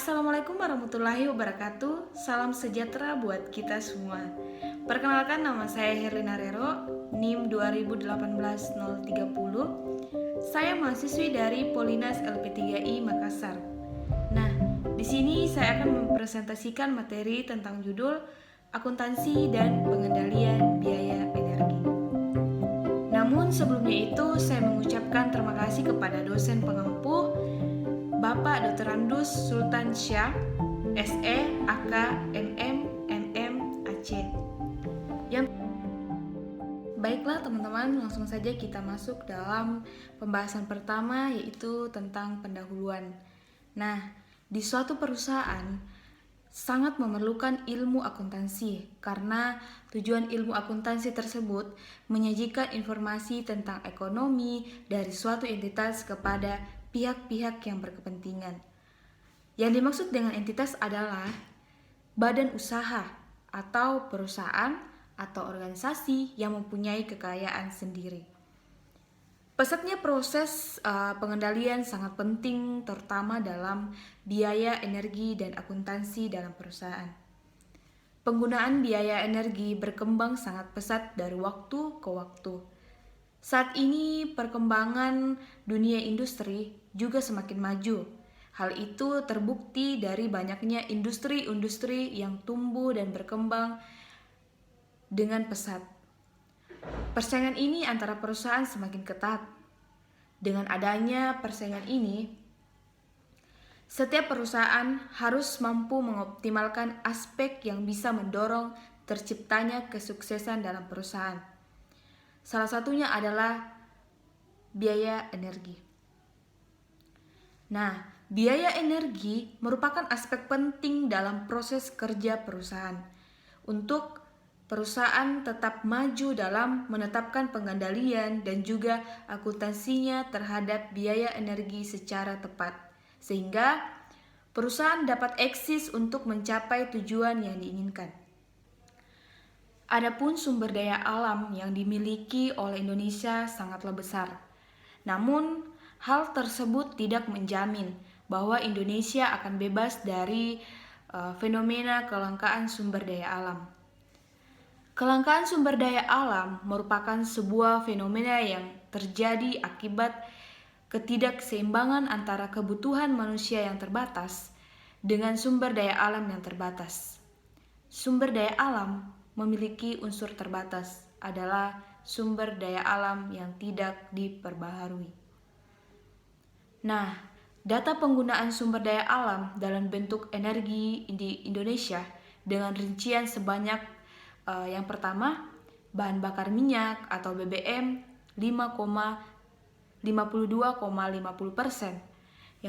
Assalamualaikum warahmatullahi wabarakatuh. Salam sejahtera buat kita semua. Perkenalkan, nama saya Herlina Rero, NIM 2018-030. Saya mahasiswi dari Polinas LP3I Makassar. Nah, di sini saya akan mempresentasikan materi tentang judul akuntansi dan pengendalian biaya energi. Namun sebelumnya itu saya mengucapkan terima kasih kepada dosen pengampu Bapak Dr. Randus Sultan Syah, SE, AK, MM, AC. Baiklah teman-teman, langsung saja kita masuk dalam pembahasan pertama, yaitu tentang pendahuluan. Nah, di suatu perusahaan sangat memerlukan ilmu akuntansi karena tujuan ilmu akuntansi tersebut menyajikan informasi tentang ekonomi dari suatu entitas kepada pihak-pihak yang berkepentingan. Yang dimaksud dengan entitas adalah badan usaha atau perusahaan atau organisasi yang mempunyai kekayaan sendiri. Pesatnya proses pengendalian sangat penting, terutama dalam biaya energi dan akuntansi dalam perusahaan. Penggunaan biaya energi berkembang sangat pesat dari waktu ke waktu. Saat ini perkembangan dunia industri juga semakin maju. Hal itu terbukti dari banyaknya industri-industri yang tumbuh dan berkembang dengan pesat. Persaingan ini antara perusahaan semakin ketat. Dengan adanya persaingan ini, setiap perusahaan harus mampu mengoptimalkan aspek yang bisa mendorong terciptanya kesuksesan dalam perusahaan. Salah satunya adalah biaya energi. Nah, biaya energi merupakan aspek penting dalam proses kerja perusahaan. Untuk perusahaan tetap maju dalam menetapkan pengendalian dan juga akuntansinya terhadap biaya energi secara tepat, sehingga perusahaan dapat eksis untuk mencapai tujuan yang diinginkan. Adapun sumber daya alam yang dimiliki oleh Indonesia sangatlah besar. Namun, hal tersebut tidak menjamin bahwa Indonesia akan bebas dari fenomena kelangkaan sumber daya alam. Kelangkaan sumber daya alam merupakan sebuah fenomena yang terjadi akibat ketidakseimbangan antara kebutuhan manusia yang terbatas dengan sumber daya alam yang terbatas. Sumber daya alam memiliki unsur terbatas, adalah sumber daya alam yang tidak diperbaharui. Nah, data penggunaan sumber daya alam dalam bentuk energi di Indonesia dengan rincian sebanyak yang pertama, bahan bakar minyak atau BBM 52,50%.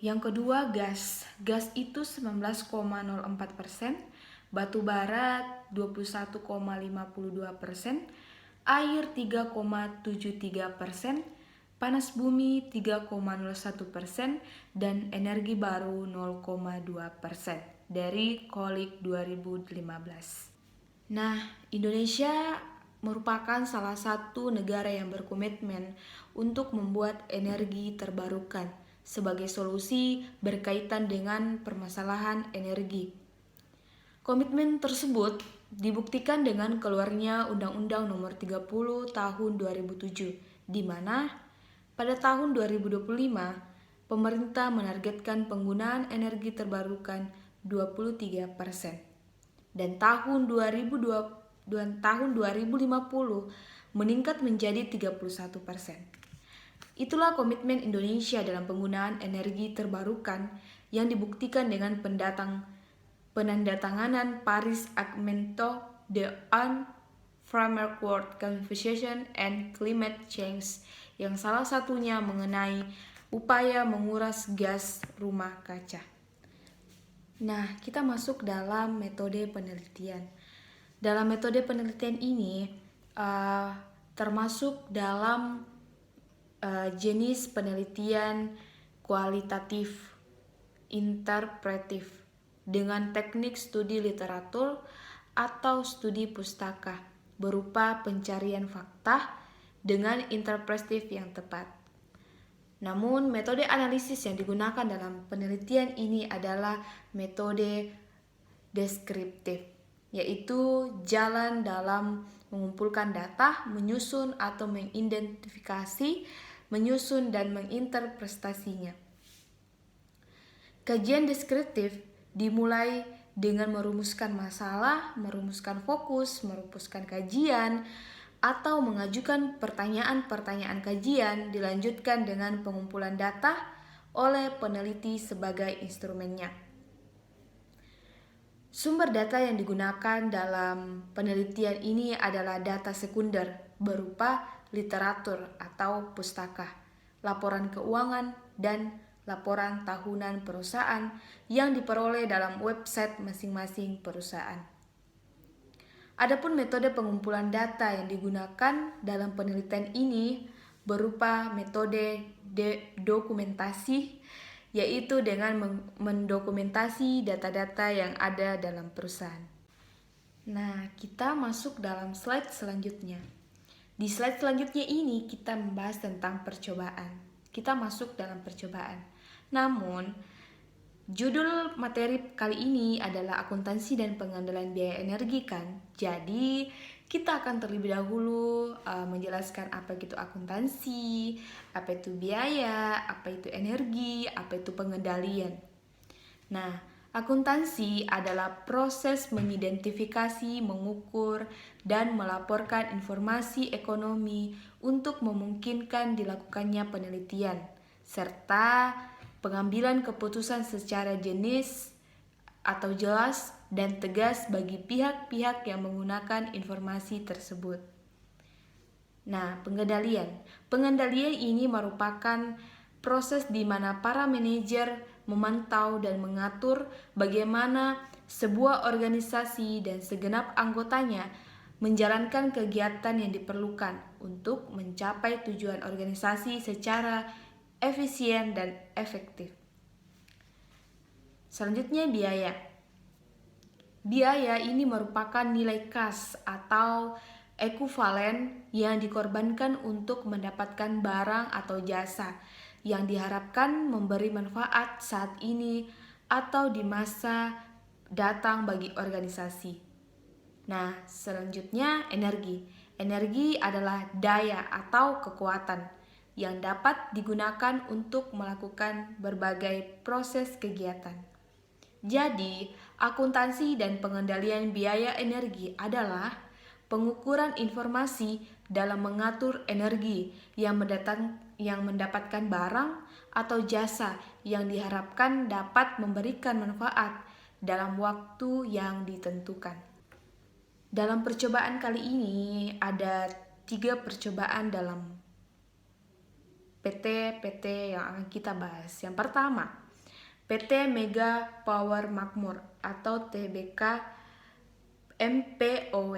Yang kedua gas itu 19,04%, batu bara 21,52%, air 3,73%, panas bumi 3,01%, dan energi baru 0,2% dari Kolik 2015. Nah, Indonesia merupakan salah satu negara yang berkomitmen untuk membuat energi terbarukan sebagai solusi berkaitan dengan permasalahan energi. Komitmen tersebut dibuktikan dengan keluarnya Undang-Undang Nomor 30 Tahun 2007, di mana pada tahun 2025 pemerintah menargetkan penggunaan energi terbarukan 23%. Dan tahun 2050 meningkat menjadi 31%. Itulah komitmen Indonesia dalam penggunaan energi terbarukan yang dibuktikan dengan penandatanganan Paris Agreement, the On-Framework World Convention and Climate Change, yang salah satunya mengenai upaya menguras gas rumah kaca. Nah, kita masuk dalam metode penelitian. Dalam metode penelitian ini termasuk dalam jenis penelitian kualitatif, interpretif, dengan teknik studi literatur atau studi pustaka berupa pencarian fakta dengan interpretif yang tepat. Namun, metode analisis yang digunakan dalam penelitian ini adalah metode deskriptif, yaitu jalan dalam mengumpulkan data, menyusun atau mengidentifikasi, menyusun dan menginterpretasinya. Kajian deskriptif dimulai dengan merumuskan masalah, merumuskan fokus, merumuskan kajian, atau mengajukan pertanyaan-pertanyaan kajian, dilanjutkan dengan pengumpulan data oleh peneliti sebagai instrumennya. Sumber data yang digunakan dalam penelitian ini adalah data sekunder berupa literatur atau pustaka, laporan keuangan, dan laporan tahunan perusahaan yang diperoleh dalam website masing-masing perusahaan. Adapun metode pengumpulan data yang digunakan dalam penelitian ini berupa metode dokumentasi, yaitu dengan mendokumentasi data-data yang ada dalam perusahaan. Nah, kita masuk dalam slide selanjutnya. Di slide selanjutnya ini kita membahas tentang percobaan. Kita masuk dalam percobaan. Namun, judul materi kali ini adalah akuntansi dan pengendalian biaya energi kan. Jadi, kita akan terlebih dahulu menjelaskan apa itu akuntansi, apa itu biaya, apa itu energi, apa itu pengendalian. Nah, akuntansi adalah proses mengidentifikasi, mengukur, dan melaporkan informasi ekonomi untuk memungkinkan dilakukannya penelitian, serta pengambilan keputusan secara jelas dan tegas bagi pihak-pihak yang menggunakan informasi tersebut. Nah, pengendalian. Pengendalian ini merupakan proses di mana para manajer memantau dan mengatur bagaimana sebuah organisasi dan segenap anggotanya menjalankan kegiatan yang diperlukan untuk mencapai tujuan organisasi secara efisien dan efektif. Selanjutnya, biaya. Biaya ini merupakan nilai kas atau ekuivalen yang dikorbankan untuk mendapatkan barang atau jasa yang diharapkan memberi manfaat saat ini atau di masa datang bagi organisasi. Nah, selanjutnya energi. Energi adalah daya atau kekuatan yang dapat digunakan untuk melakukan berbagai proses kegiatan. Jadi, akuntansi dan pengendalian biaya energi adalah pengukuran informasi dalam mengatur energi yang mendapatkan barang atau jasa yang diharapkan dapat memberikan manfaat dalam waktu yang ditentukan. Dalam percobaan kali ini ada 3 percobaan dalam PT yang akan kita bahas. Yang pertama, PT Mega Power Makmur atau TBK MPOW.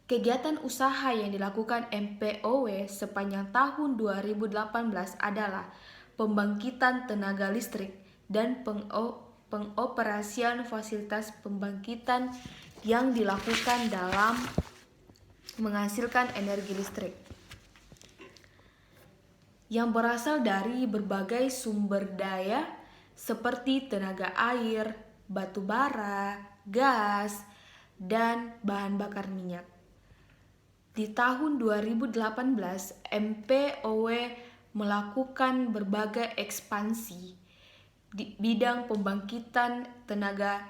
Kegiatan usaha yang dilakukan MPOW sepanjang tahun 2018 adalah pembangkitan tenaga listrik dan pengoperasian fasilitas pembangkitan yang dilakukan dalam menghasilkan energi listrik yang berasal dari berbagai sumber daya seperti tenaga air, batu bara, gas, dan bahan bakar minyak. Di tahun 2018, MPOW melakukan berbagai ekspansi di bidang pembangkitan tenaga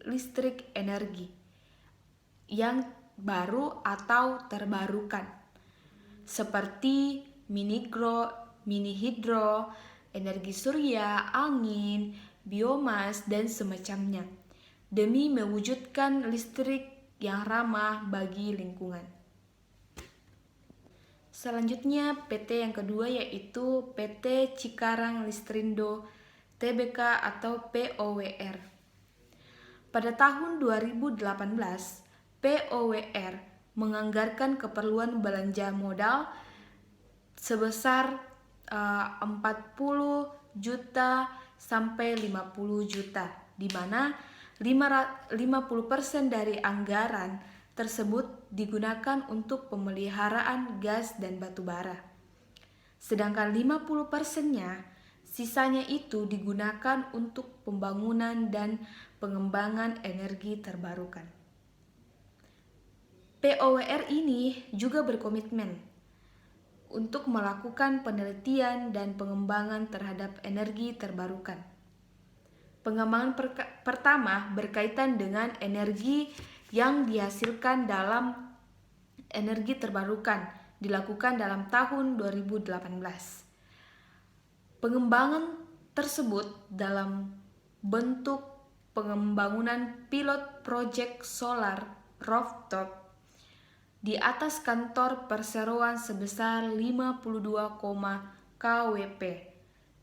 listrik energi yang baru atau terbarukan, seperti mini hidro, energi surya, angin, biomas, dan semacamnya, demi mewujudkan listrik yang ramah bagi lingkungan. Selanjutnya, PT yang kedua yaitu PT Cikarang Listrindo Tbk atau POWR. Pada tahun 2018, POWR menganggarkan keperluan belanja modal sebesar 40 juta sampai 50 juta, di mana 50% dari anggaran tersebut digunakan untuk pemeliharaan gas dan batu bara. sedangkan 50%-nya sisanya itu digunakan untuk pembangunan dan pengembangan energi terbarukan. POWR ini juga berkomitmen untuk melakukan penelitian dan pengembangan terhadap energi terbarukan. Pengembangan pertama berkaitan dengan energi yang dihasilkan dalam energi terbarukan dilakukan dalam tahun 2018. Pengembangan tersebut dalam bentuk pengembangan pilot project solar rooftop di atas kantor perseroan sebesar 52, kWp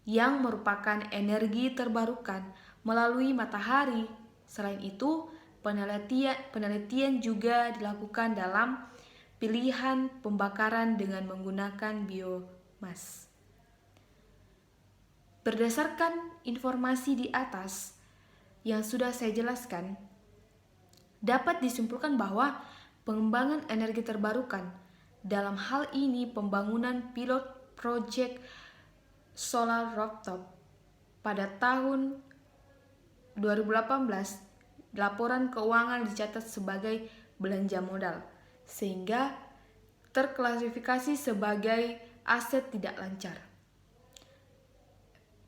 yang merupakan energi terbarukan melalui matahari. Selain itu, penelitian juga dilakukan dalam pilihan pembakaran dengan menggunakan biomas. Berdasarkan informasi di atas yang sudah saya jelaskan, dapat disimpulkan bahwa pengembangan energi terbarukan, dalam hal ini pembangunan pilot project solar rooftop pada tahun 2018, laporan keuangan dicatat sebagai belanja modal, sehingga terklasifikasi sebagai aset tidak lancar.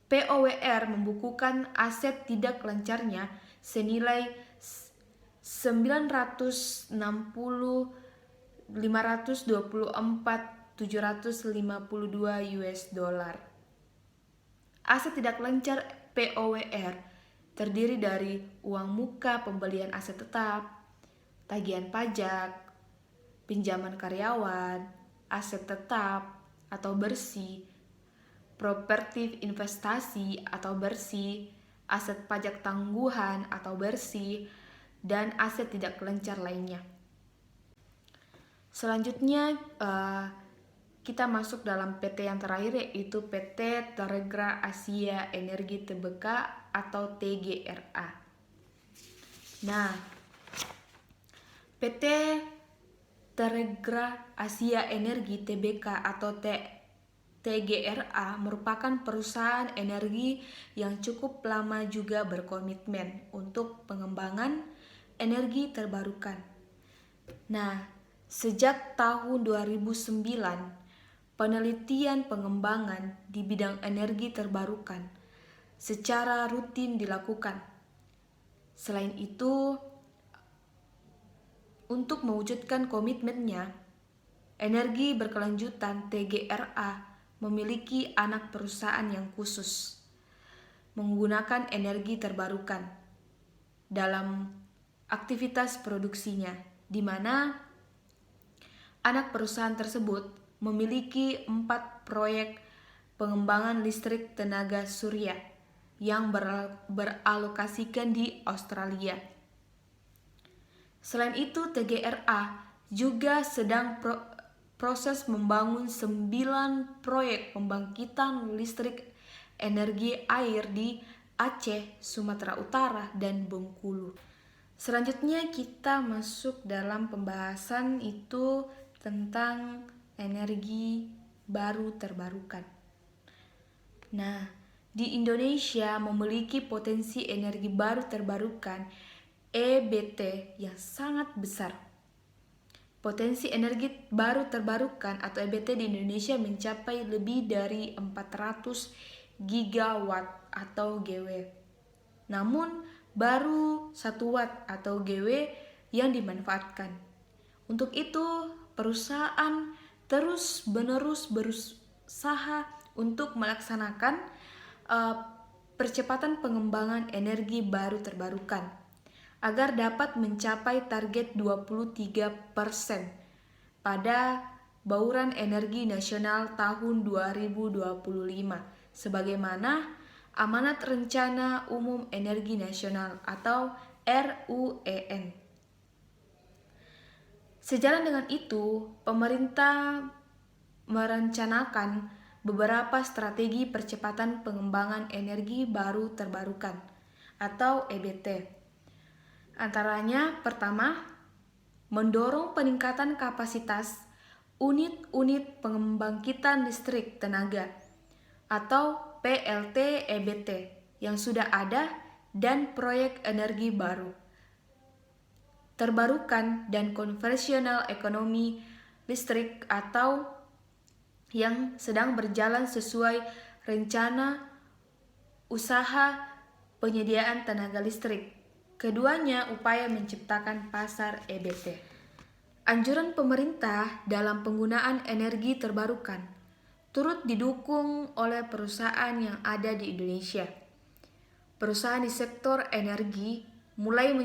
POWR membukukan aset tidak lancarnya senilai 960.524.752 US dollar. Aset tidak lancar POWR terdiri dari uang muka pembelian aset tetap, tagihan pajak, pinjaman karyawan, aset tetap atau bersih, properti investasi atau bersih, aset pajak tangguhan atau bersih, dan aset tidak lancar lainnya. Selanjutnya kita masuk dalam PT yang terakhir, yaitu PT Teregra Asia Energi Tbk atau TGRA. Nah, PT Teregra Asia Energi Tbk atau TGRA merupakan perusahaan energi yang cukup lama juga berkomitmen untuk pengembangan energi terbarukan. Nah, sejak tahun 2009, penelitian pengembangan di bidang energi terbarukan secara rutin dilakukan. Selain itu, untuk mewujudkan komitmennya, energi berkelanjutan TGRA memiliki anak perusahaan yang khusus menggunakan energi terbarukan dalam aktivitas produksinya, di mana anak perusahaan tersebut memiliki 4 proyek pengembangan listrik tenaga surya yang beralokasikan di Australia. Selain itu, TGRA juga sedang proses membangun 9 proyek pembangkitan listrik energi air di Aceh, Sumatera Utara, dan Bengkulu. Selanjutnya kita masuk dalam pembahasan itu tentang energi baru terbarukan. Nah, di Indonesia memiliki potensi energi baru terbarukan EBT yang sangat besar. Potensi energi baru terbarukan atau EBT di Indonesia mencapai lebih dari 400 gigawatt atau GW. Namun, baru 1 watt atau GW yang dimanfaatkan. Untuk itu, perusahaan terus-menerus berusaha untuk melaksanakan percepatan pengembangan energi baru terbarukan agar dapat mencapai target 23% pada bauran energi nasional tahun 2025 sebagaimana Amanat Rencana Umum Energi Nasional atau RUEN. Sejalan dengan itu, pemerintah merencanakan beberapa strategi percepatan pengembangan energi baru terbarukan atau EBT. Antaranya, pertama, mendorong peningkatan kapasitas unit-unit pembangkitan listrik tenaga atau PLT-EBT yang sudah ada dan proyek energi baru, terbarukan dan konvensional ekonomi listrik atau yang sedang berjalan sesuai rencana usaha penyediaan tenaga listrik. Keduanya upaya menciptakan pasar EBT. Anjuran pemerintah dalam penggunaan energi terbarukan turut didukung oleh perusahaan yang ada di Indonesia. Perusahaan di sektor energi mulai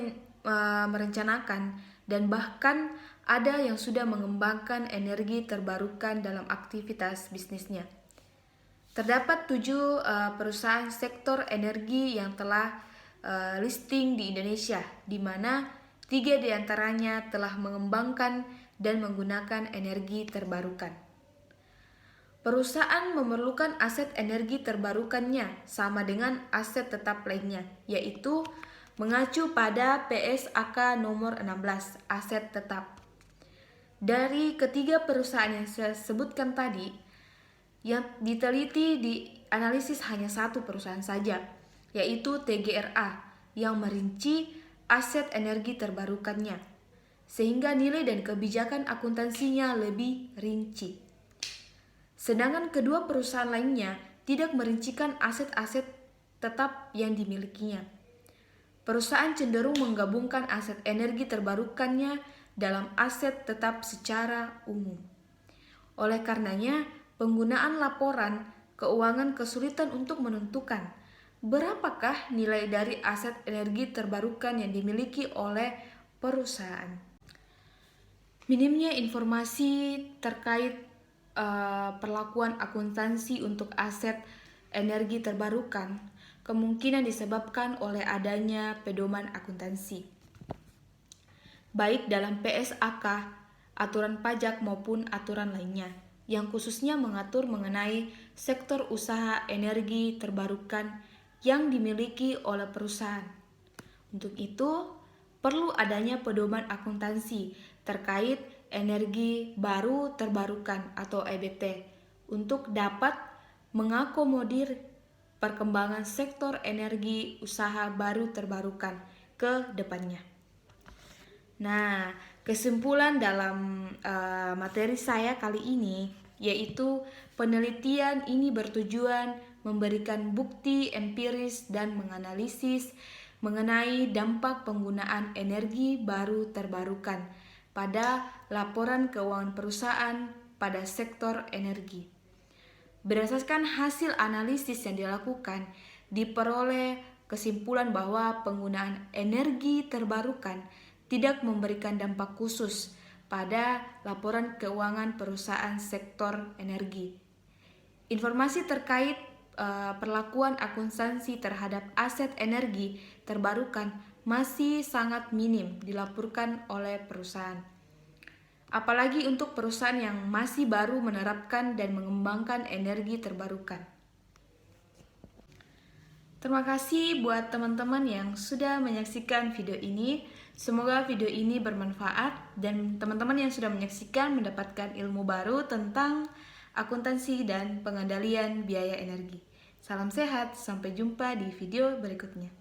merencanakan dan bahkan ada yang sudah mengembangkan energi terbarukan dalam aktivitas bisnisnya. Terdapat 7 perusahaan sektor energi yang telah listing di Indonesia, di mana 3 diantaranya telah mengembangkan dan menggunakan energi terbarukan. Perusahaan memerlukan aset energi terbarukannya sama dengan aset tetap lainnya, yaitu mengacu pada PSAK nomor 16, aset tetap. Dari ketiga perusahaan yang saya sebutkan tadi, yang diteliti di analisis hanya satu perusahaan saja, yaitu TGRA, yang merinci aset energi terbarukannya, sehingga nilai dan kebijakan akuntansinya lebih rinci. Sedangkan kedua perusahaan lainnya tidak merincikan aset-aset tetap yang dimilikinya. Perusahaan cenderung menggabungkan aset energi terbarukannya dalam aset tetap secara umum. Oleh karenanya, penggunaan laporan keuangan kesulitan untuk menentukan berapakah nilai dari aset energi terbarukan yang dimiliki oleh perusahaan. Minimnya informasi terkait perlakuan akuntansi untuk aset energi terbarukan kemungkinan disebabkan oleh adanya pedoman akuntansi, baik dalam PSAK, aturan pajak maupun aturan lainnya, yang khususnya mengatur mengenai sektor usaha energi terbarukan yang dimiliki oleh perusahaan. Untuk itu, perlu adanya pedoman akuntansi terkait energi baru terbarukan atau EBT untuk dapat mengakomodir perkembangan sektor energi usaha baru terbarukan ke depannya. Nah, kesimpulan dalam materi saya kali ini yaitu penelitian ini bertujuan memberikan bukti empiris dan menganalisis mengenai dampak penggunaan energi baru terbarukan pada laporan keuangan perusahaan pada sektor energi. Berdasarkan hasil analisis yang dilakukan, diperoleh kesimpulan bahwa penggunaan energi terbarukan tidak memberikan dampak khusus pada laporan keuangan perusahaan sektor energi. Informasi terkait perlakuan akuntansi terhadap aset energi terbarukan masih sangat minim dilaporkan oleh perusahaan. Apalagi untuk perusahaan yang masih baru menerapkan dan mengembangkan energi terbarukan. Terima kasih buat teman-teman yang sudah menyaksikan video ini. Semoga video ini bermanfaat dan teman-teman yang sudah menyaksikan mendapatkan ilmu baru tentang akuntansi dan pengendalian biaya energi. Salam sehat, sampai jumpa di video berikutnya.